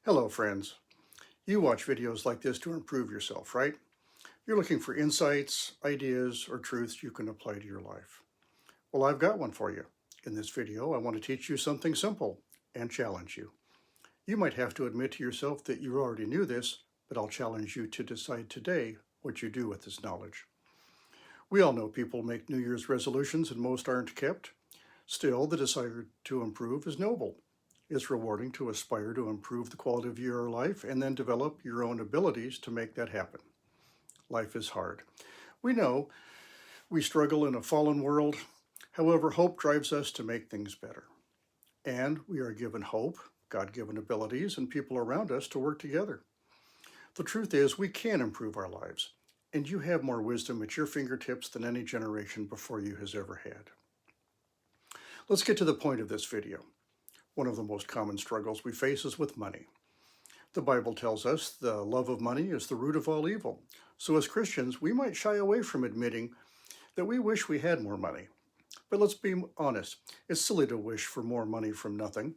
Hello, friends. You watch videos like this to improve yourself, right? You're looking for insights, ideas, or truths you can apply to your life. Well, I've got one for you. In this video, I want to teach you something simple and challenge you. You might have to admit to yourself that you already knew this, but I'll challenge you to decide today what you do with this knowledge. We all know people make New Year's resolutions and most aren't kept. Still, the desire to improve is noble. It's rewarding to aspire to improve the quality of your life and then develop your own abilities to make that happen. Life is hard. We know we struggle in a fallen world. However, hope drives us to make things better. And we are given hope, God-given abilities, and people around us to work together. The truth is, we can improve our lives, and you have more wisdom at your fingertips than any generation before you has ever had. Let's get to the point of this video. One of the most common struggles we face is with money. The Bible tells us the love of money is the root of all evil. So as Christians, we might shy away from admitting that we wish we had more money. But let's be honest, it's silly to wish for more money from nothing.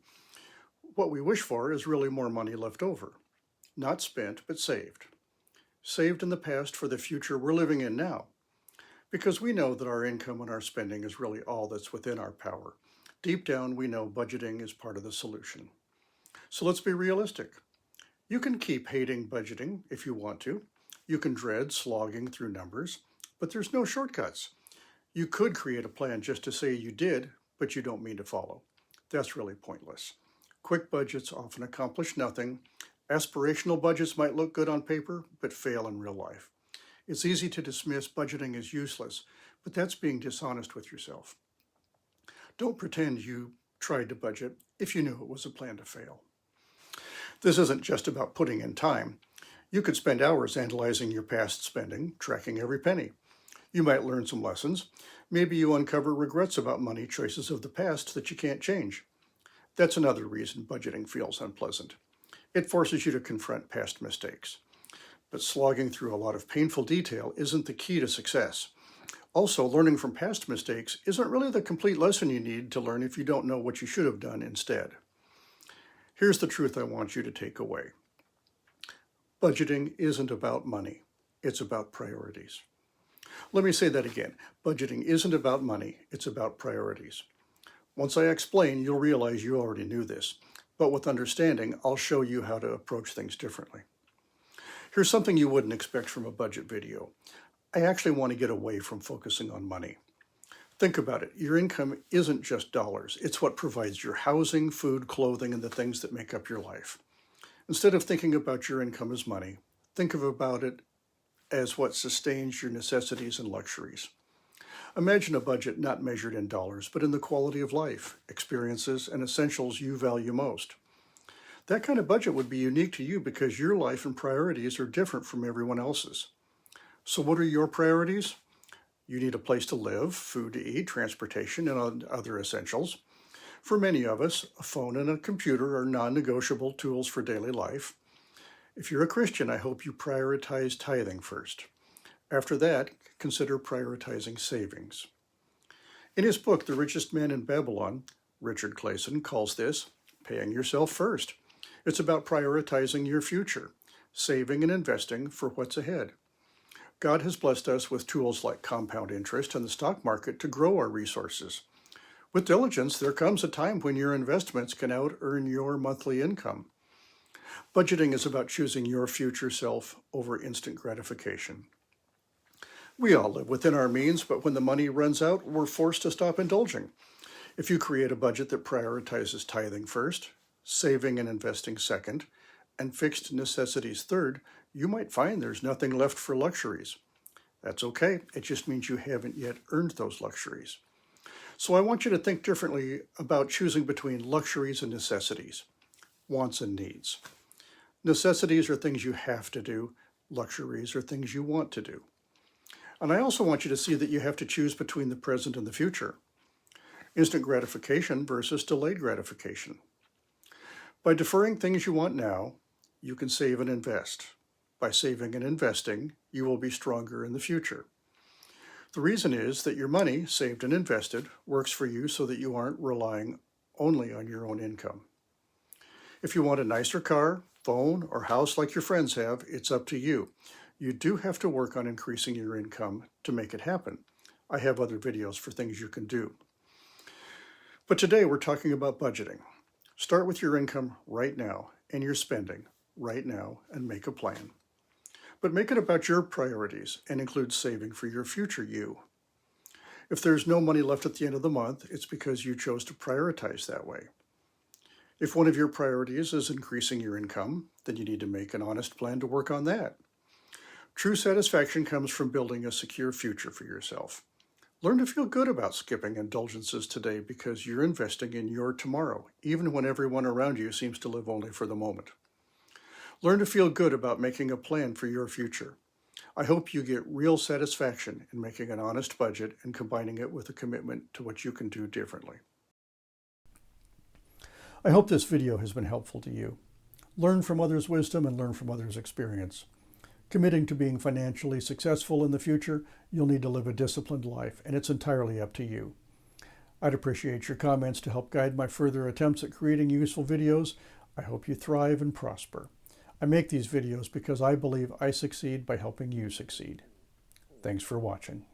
What we wish for is really more money left over. Not spent, but saved. Saved in the past for the future we're living in now. Because we know that our income and our spending is really all that's within our power. Deep down, we know budgeting is part of the solution. So let's be realistic. You can keep hating budgeting if you want to. You can dread slogging through numbers, but there's no shortcuts. You could create a plan just to say you did, but you don't mean to follow. That's really pointless. Quick budgets often accomplish nothing. Aspirational budgets might look good on paper, but fail in real life. It's easy to dismiss budgeting as useless, but that's being dishonest with yourself. Don't pretend you tried to budget if you knew it was a plan to fail. This isn't just about putting in time. You could spend hours analyzing your past spending, tracking every penny. You might learn some lessons. Maybe you uncover regrets about money choices of the past that you can't change. That's another reason budgeting feels unpleasant. It forces you to confront past mistakes. But slogging through a lot of painful detail isn't the key to success. Also, learning from past mistakes isn't really the complete lesson you need to learn if you don't know what you should have done instead. Here's the truth I want you to take away. Budgeting isn't about money. It's about priorities. Let me say that again. Budgeting isn't about money. It's about priorities. Once I explain, you'll realize you already knew this. But with understanding, I'll show you how to approach things differently. Here's something you wouldn't expect from a budget video. I actually want to get away from focusing on money. Think about it. Your income isn't just dollars. It's what provides your housing, food, clothing, and the things that make up your life. Instead of thinking about your income as money, think about it as what sustains your necessities and luxuries. Imagine a budget not measured in dollars, but in the quality of life, experiences, and essentials you value most. That kind of budget would be unique to you because your life and priorities are different from everyone else's. So what are your priorities? You need a place to live, food to eat, transportation, and other essentials. For many of us, a phone and a computer are non-negotiable tools for daily life. If you're a Christian, I hope you prioritize tithing first. After that, consider prioritizing savings. In his book, The Richest Man in Babylon, Richard Clayson calls this paying yourself first. It's about prioritizing your future, saving and investing for what's ahead. God has blessed us with tools like compound interest and the stock market to grow our resources. With diligence, there comes a time when your investments can out-earn your monthly income. Budgeting is about choosing your future self over instant gratification. We all live within our means, but when the money runs out, we're forced to stop indulging. If you create a budget that prioritizes tithing first, saving and investing second, and fixed necessities third, you might find there's nothing left for luxuries. That's okay. It just means you haven't yet earned those luxuries. So I want you to think differently about choosing between luxuries and necessities, wants and needs. Necessities are things you have to do. Luxuries are things you want to do. And I also want you to see that you have to choose between the present and the future. Instant gratification versus delayed gratification. By deferring things you want now, you can save and invest. By saving and investing, you will be stronger in the future. The reason is that your money, saved and invested, works for you so that you aren't relying only on your own income. If you want a nicer car, phone, or house like your friends have, it's up to you. You do have to work on increasing your income to make it happen. I have other videos for things you can do. But today we're talking about budgeting. Start with your income right now and your spending right now and make a plan. But make it about your priorities and include saving for your future you. If there's no money left at the end of the month, it's because you chose to prioritize that way. If one of your priorities is increasing your income, then you need to make an honest plan to work on that. True satisfaction comes from building a secure future for yourself. Learn to feel good about skipping indulgences today because you're investing in your tomorrow, even when everyone around you seems to live only for the moment. Learn to feel good about making a plan for your future. I hope you get real satisfaction in making an honest budget and combining it with a commitment to what you can do differently. I hope this video has been helpful to you. Learn from others' wisdom and learn from others' experience. Committing to being financially successful in the future, you'll need to live a disciplined life, and it's entirely up to you. I'd appreciate your comments to help guide my further attempts at creating useful videos. I hope you thrive and prosper. I make these videos because I believe I succeed by helping you succeed. Thanks for watching.